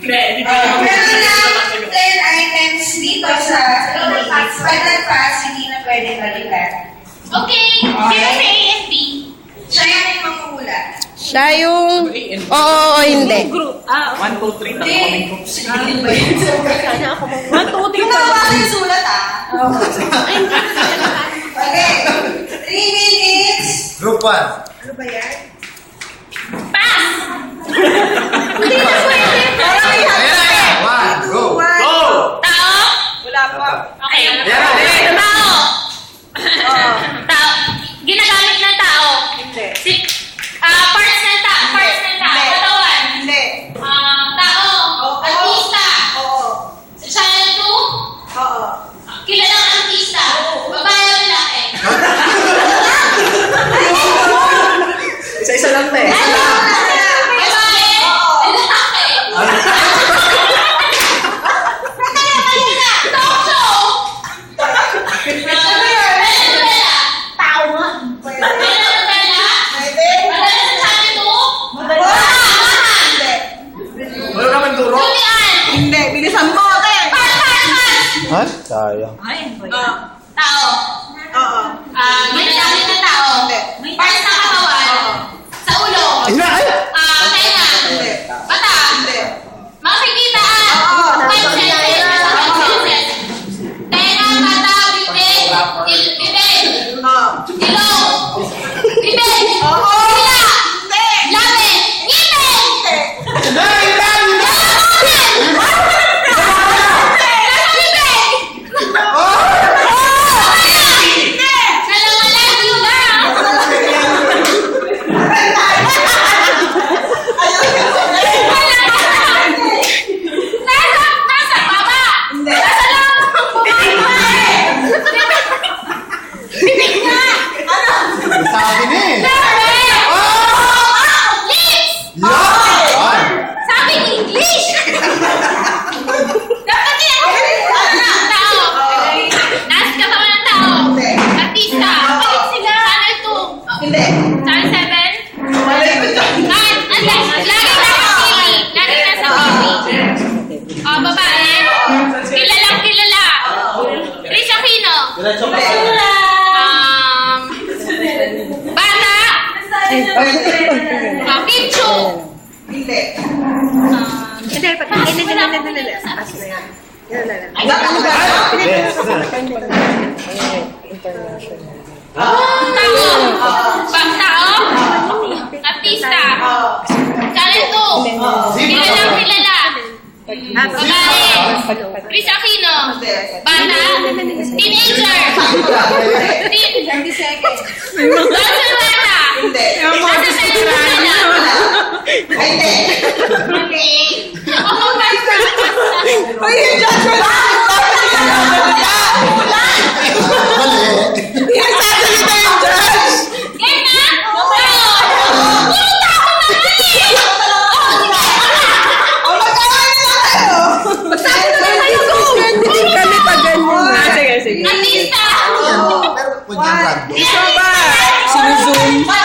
Meron lang 10 items dito sa pag nag-pass, hindi na pwede balikan. Okay. Sino sa A and B? Siya yan yung mamumula. Siya yung... Oo, hindi. 1, 2, 3, tapos kaming groups. Sana ako mag... 1, 2, 3, Yung nawa yung sulat Okay. 3 minutes. Group 1. Ano ba yan? Pass! Hindi na pwede. Ayan, 1, go. Go! Tao? Wala pa. Okay. Ayan. Tao. Tao. Ginagamit ng tao. Hindi. Parts ng tao. Parts ng tao. Katawan. Hindi. Tao. Artista. Oo. Channel 2. Oo. Kilalang artista. Babae o lalaki. Isa-isa lang, te. Babae. Lalaki. Talk show. Telenovela. Tao nga. Telenovela. Pwede. Channel 2. Hindi. Wala naman duro. Julian. Hindi. Bilisan mo. Ha? Sayang. Tao. Oo. Ginagamit ng tao. Parts ng katawan. Sa ulo. Tenga. Hindi. Mata. Hindi. Makikitaan. Oo. 5 senses. 5 senses. Tenga, mata, bibig, bibig, Oo. ilong, bibig, Oo. sila, Hindi. labi, ngipin. Nasa baba. Hindi. Nasa lang. Bibig nga. Sabi ni. Lips. Yan. Sabi English. Dapat yan. Tao. Nasa katawan ng tao. Hindi. Artista. Balik sila. Channel 2. Hindi. Channel 7. Mali ko dyan. Lagi nasa TV. Lagi nasa TV. Babae. Kilalang kilala. Chris Aquino. Bata. Pincho. Hindi. Tao. Artista. Channel 2. Kilalang kilala. Babae. Chris Aquino. Bata. Teenager. Teen. 30 seconds. Barcelona. Hindi. Nasa telenovela. Ay, hindi. Okay. Ay, yung judge mo lang.